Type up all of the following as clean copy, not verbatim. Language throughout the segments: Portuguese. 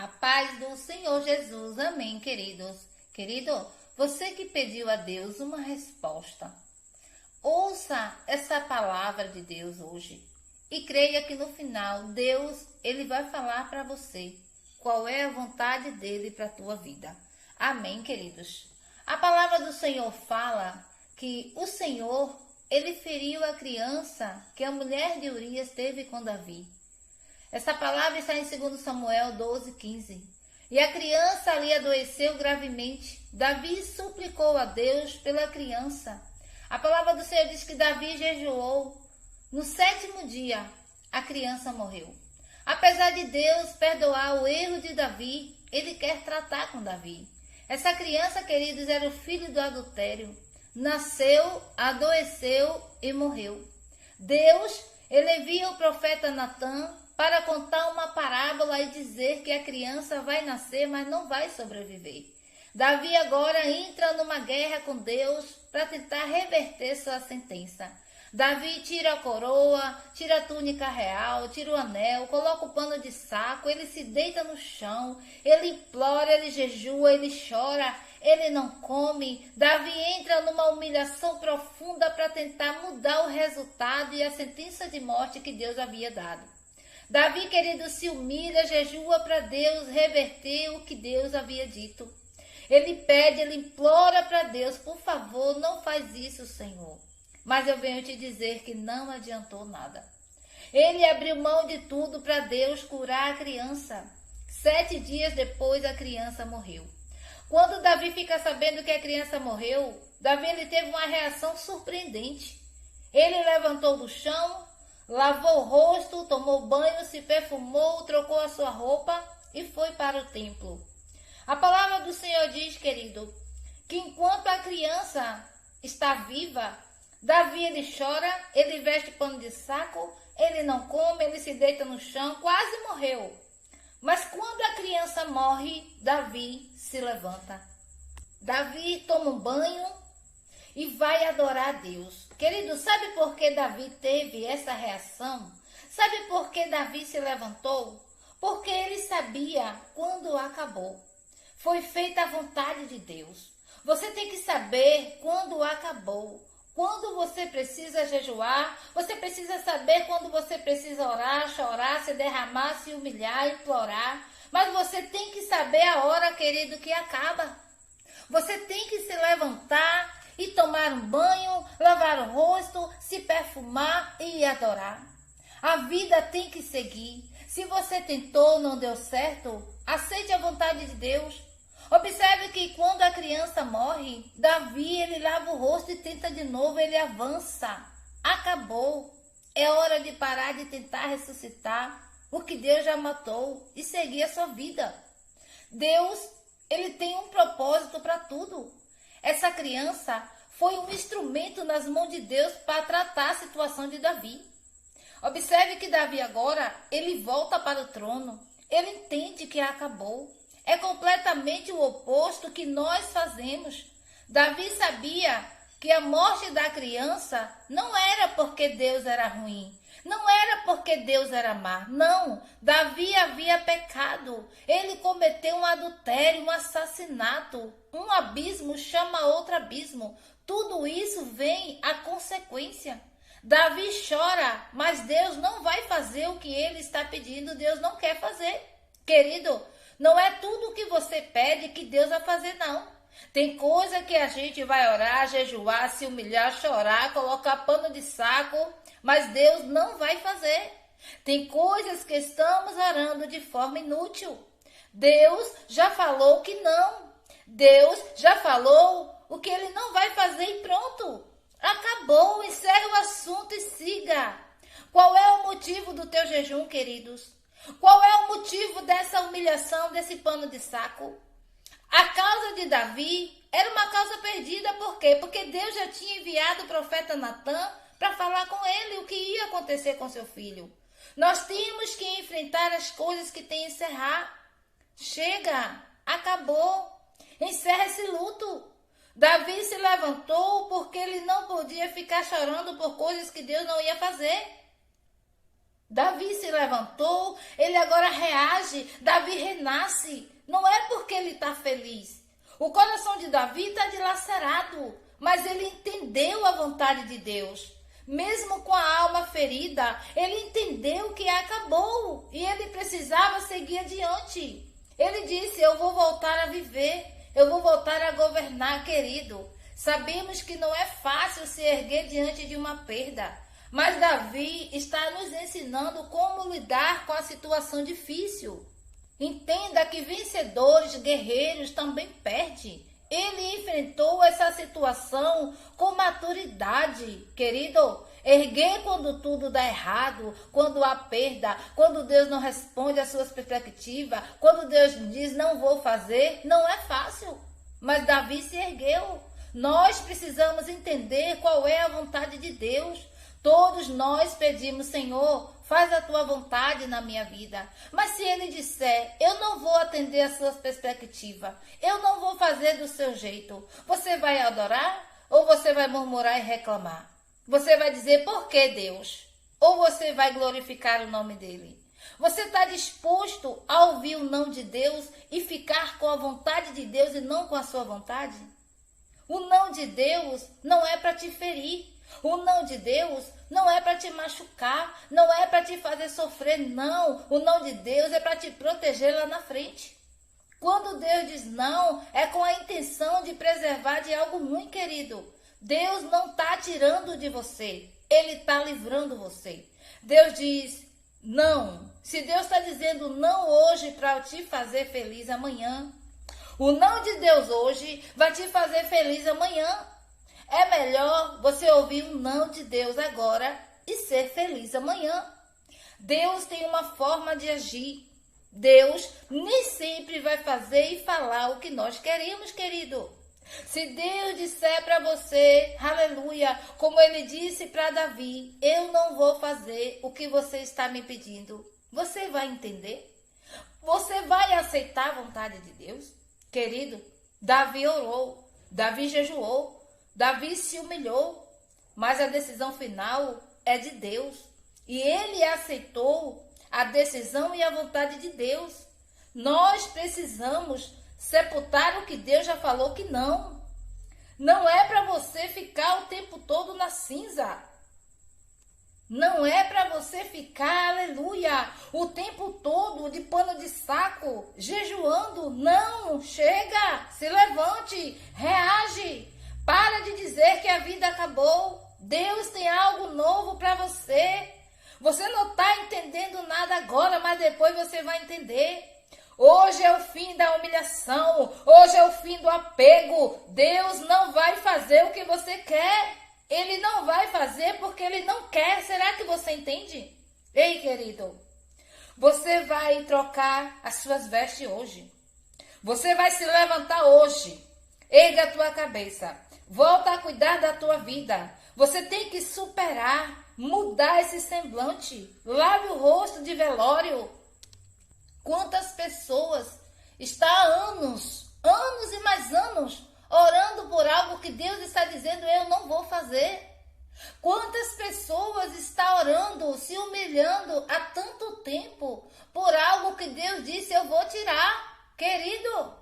A paz do Senhor Jesus. Amém, queridos. Querido, você que pediu a Deus uma resposta, ouça essa palavra de Deus hoje e creia que no final Deus, ele vai falar para você qual é a vontade dele para a tua vida. Amém, queridos. A palavra do Senhor fala que o Senhor, ele feriu a criança que a mulher de Urias teve com Davi. Essa palavra está em 2 Samuel 12:15. E a criança ali adoeceu gravemente. Davi suplicou a Deus pela criança. A palavra do Senhor diz que Davi jejuou. No 7º dia, a criança morreu. Apesar de Deus perdoar o erro de Davi, ele quer tratar com Davi. Essa criança, queridos, era o filho do adultério. Nasceu, adoeceu e morreu. Deus, ele envia o profeta Natã para contar uma parábola e dizer que a criança vai nascer, mas não vai sobreviver. Davi agora entra numa guerra com Deus para tentar reverter sua sentença. Davi tira a coroa, tira a túnica real, tira o anel, coloca o pano de saco, ele se deita no chão, ele implora, ele jejua, ele chora, ele não come. Davi entra numa humilhação profunda para tentar mudar o resultado e a sentença de morte que Deus havia dado. Davi, querido, se humilha, jejua para Deus reverter o que Deus havia dito. Ele pede, ele implora para Deus, por favor, não faz isso, Senhor. Mas eu venho te dizer que não adiantou nada. Ele abriu mão de tudo para Deus curar a criança. 7 dias depois, a criança morreu. Quando Davi fica sabendo que a criança morreu, Davi ele teve uma reação surpreendente. Ele levantou do chão, lavou o rosto, tomou banho, se perfumou, trocou a sua roupa e foi para o templo. A palavra do Senhor diz, querido, que enquanto a criança está viva, Davi ele chora, ele veste pano de saco, ele não come, ele se deita no chão, quase morreu. Mas quando a criança morre, Davi se levanta. Davi toma um banho e vai adorar a Deus. Querido, sabe por que Davi teve essa reação? Sabe por que Davi se levantou? Porque ele sabia quando acabou. Foi feita a vontade de Deus. Você tem que saber quando acabou. Quando você precisa jejuar, você precisa saber quando você precisa orar, chorar, se derramar, se humilhar, implorar. Mas você tem que saber a hora, querido, que acaba. Você tem que se levantar e tomar um banho, lavar o rosto, se perfumar e adorar. A vida tem que seguir. Se você tentou, não deu certo, aceite a vontade de Deus. Observe que quando a criança morre, Davi ele lava o rosto e tenta de novo, ele avança. Acabou. É hora de parar de tentar ressuscitar o que Deus já matou e seguir a sua vida. Deus, ele tem um propósito para tudo. Essa criança foi um instrumento nas mãos de Deus para tratar a situação de Davi. Observe que Davi agora, ele volta para o trono. Ele entende que acabou. É completamente o oposto que nós fazemos. Davi sabia que a morte da criança não era porque Deus era ruim. Não era porque Deus era má. Não, Davi havia pecado. Ele cometeu um adultério, um assassinato. Um abismo chama outro abismo. Tudo isso vem a consequência. Davi chora, mas Deus não vai fazer o que ele está pedindo. Deus não quer fazer. Querido, não é tudo o que você pede que Deus vai fazer, não. Tem coisa que a gente vai orar, jejuar, se humilhar, chorar, colocar pano de saco, mas Deus não vai fazer. Tem coisas que estamos orando de forma inútil. Deus já falou que não. Deus já falou o que ele não vai fazer e pronto. Acabou, encerre o assunto e siga. Qual é o motivo do teu jejum, queridos? Qual é o motivo dessa humilhação, desse pano de saco? A causa de Davi era uma causa perdida. Por quê? Porque Deus já tinha enviado o profeta Natã para falar com ele o que ia acontecer com seu filho. Nós temos que enfrentar as coisas que tem que encerrar. Chega, acabou. Encerra esse luto. Davi se levantou porque ele não podia ficar chorando por coisas que Deus não ia fazer. Davi se levantou, ele agora reage, Davi renasce. Não é porque ele está feliz. O coração de Davi está dilacerado, mas ele entendeu a vontade de Deus. Mesmo com a alma ferida, ele entendeu que acabou e ele precisava seguir adiante. Ele disse: eu vou voltar a viver, eu vou voltar a governar, querido. Sabemos que não é fácil se erguer diante de uma perda, mas Davi está nos ensinando como lidar com a situação difícil. Entenda que vencedores, guerreiros também perdem. Ele enfrentou essa situação com maturidade, querido. Erguer quando tudo dá errado, quando há perda, quando Deus não responde às suas perspectivas, quando Deus diz não vou fazer, não é fácil. Mas Davi se ergueu. Nós precisamos entender qual é a vontade de Deus. Todos nós pedimos: Senhor, faz a tua vontade na minha vida. Mas se ele disser: eu não vou atender às suas perspectivas, eu não vou fazer do seu jeito, você vai adorar ou você vai murmurar e reclamar? Você vai dizer: por que Deus? Ou você vai glorificar o nome dele? Você está disposto a ouvir o não de Deus e ficar com a vontade de Deus e não com a sua vontade? O não de Deus não é para te ferir. O não de Deus não é para te machucar, não é para te fazer sofrer, não. O não de Deus é para te proteger lá na frente. Quando Deus diz não, é com a intenção de preservar de algo ruim, querido. Deus não está tirando de você, Ele está livrando você. Deus diz não. Se Deus está dizendo não hoje para te fazer feliz amanhã, o não de Deus hoje vai te fazer feliz amanhã. É melhor você ouvir o não de Deus agora e ser feliz amanhã. Deus tem uma forma de agir. Deus nem sempre vai fazer e falar o que nós queremos, querido. Se Deus disser para você, aleluia, como ele disse para Davi: eu não vou fazer o que você está me pedindo, você vai entender? Você vai aceitar a vontade de Deus? Querido, Davi orou, Davi jejuou, Davi se humilhou, mas a decisão final é de Deus. E ele aceitou a decisão e a vontade de Deus. Nós precisamos sepultar o que Deus já falou que não. Não é para você ficar o tempo todo na cinza. Não é para você ficar, aleluia, o tempo todo de pano de saco, jejuando. Não, chega, se levante, reage. Para de dizer que a vida acabou. Deus tem algo novo para você. Você não está entendendo nada agora, mas depois você vai entender. Hoje é o fim da humilhação. Hoje é o fim do apego. Deus não vai fazer o que você quer. Ele não vai fazer porque Ele não quer. Será que você entende? Ei, querido, você vai trocar as suas vestes hoje. Você vai se levantar hoje. Erga a tua cabeça. Volta a cuidar da tua vida. Você tem que superar, mudar esse semblante. Lave o rosto de velório. Quantas pessoas estão há anos e mais anos, orando por algo que Deus está dizendo: eu não vou fazer. Quantas pessoas estão orando, se humilhando há tanto tempo por algo que Deus disse: eu vou tirar. Querido,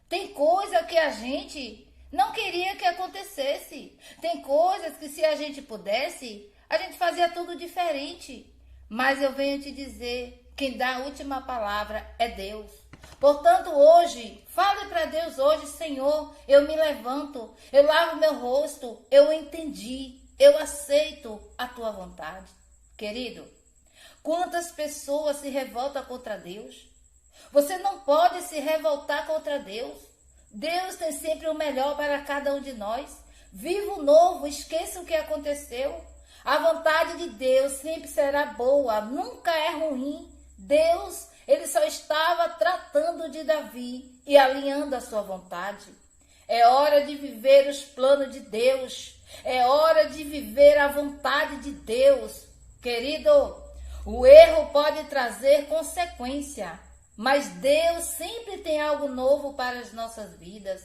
tem coisa que a gente não queria que acontecesse. Tem coisas que, se a gente pudesse, a gente fazia tudo diferente. Mas eu venho te dizer, quem dá a última palavra é Deus. Portanto, hoje, fale para Deus hoje: Senhor, eu me levanto, eu lavo meu rosto, eu entendi, eu aceito a tua vontade. Querido, quantas pessoas se revoltam contra Deus? Você não pode se revoltar contra Deus. Deus tem sempre o melhor para cada um de nós. Viva o novo, esqueça o que aconteceu. A vontade de Deus sempre será boa, nunca é ruim. Deus, ele só estava tratando de Davi e alinhando a sua vontade. É hora de viver os planos de Deus. É hora de viver a vontade de Deus. Querido, o erro pode trazer consequência, mas Deus sempre tem algo novo para as nossas vidas.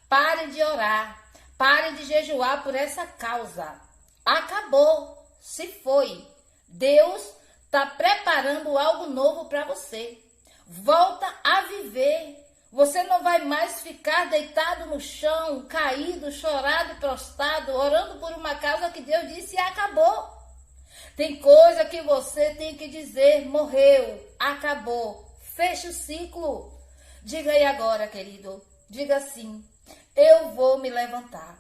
Pare de orar, pare de jejuar por essa causa. Acabou, se foi. Deus está preparando algo novo para você. Volta a viver. Você não vai mais ficar deitado no chão, caído, chorado, prostrado, orando por uma causa que Deus disse e acabou. Tem coisa que você tem que dizer, morreu, acabou, fecha o ciclo. Diga aí agora, querido, diga assim, eu vou me levantar,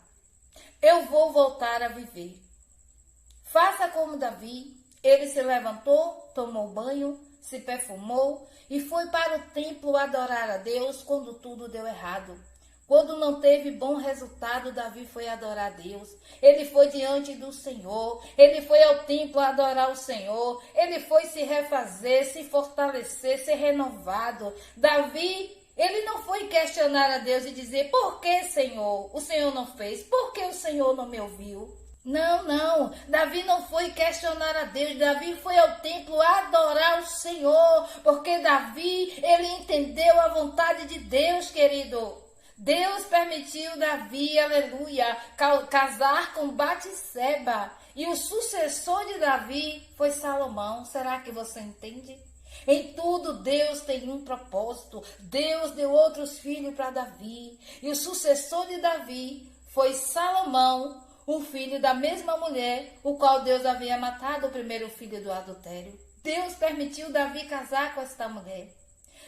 eu vou voltar a viver. Faça como Davi, ele se levantou, tomou banho, se perfumou e foi para o templo adorar a Deus quando tudo deu errado. Quando não teve bom resultado, Davi foi adorar a Deus. Ele foi diante do Senhor. Ele foi ao templo adorar o Senhor. Ele foi se refazer, se fortalecer, ser renovado. Davi, ele não foi questionar a Deus e dizer, por que, Senhor? O Senhor não fez? Por que o Senhor não me ouviu? Não. Davi não foi questionar a Deus. Davi foi ao templo adorar o Senhor. Porque Davi, ele entendeu a vontade de Deus, querido. Deus permitiu Davi, aleluia, casar com Batseba. E o sucessor de Davi foi Salomão. Será que você entende? Em tudo Deus tem um propósito. Deus deu outros filhos para Davi. E o sucessor de Davi foi Salomão, um filho da mesma mulher, o qual Deus havia matado, o primeiro filho do adultério. Deus permitiu Davi casar com esta mulher.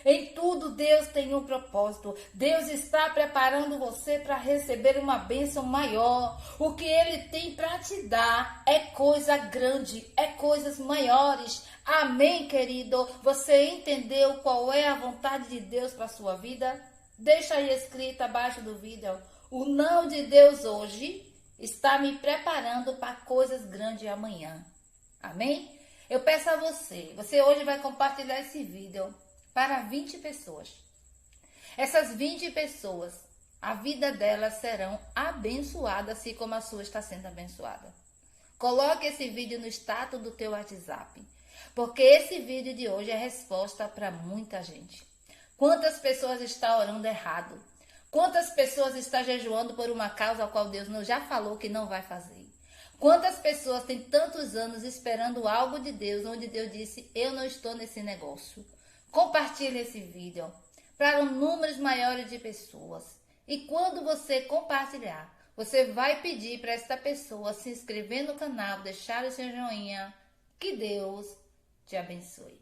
Em tudo Deus tem um propósito. Deus está preparando você para receber uma bênção maior. O que Ele tem para te dar é coisa grande, é coisas maiores. Amém, querido? Você entendeu qual é a vontade de Deus para a sua vida? Deixa aí escrito abaixo do vídeo. O não de Deus hoje está me preparando para coisas grandes amanhã. Amém? Eu peço a você hoje vai compartilhar esse vídeo para 20 pessoas. Essas 20 pessoas, a vida delas serão abençoadas, assim como a sua está sendo abençoada. Coloque esse vídeo no status do teu WhatsApp, porque esse vídeo de hoje é resposta para muita gente. Quantas pessoas estão orando errado? Quantas pessoas estão jejuando por uma causa a qual Deus já falou que não vai fazer? Quantas pessoas têm tantos anos esperando algo de Deus, onde Deus disse, eu não estou nesse negócio. Compartilhe esse vídeo para números maiores de pessoas. E quando você compartilhar, você vai pedir para esta pessoa se inscrever no canal, deixar o seu joinha. Que Deus te abençoe.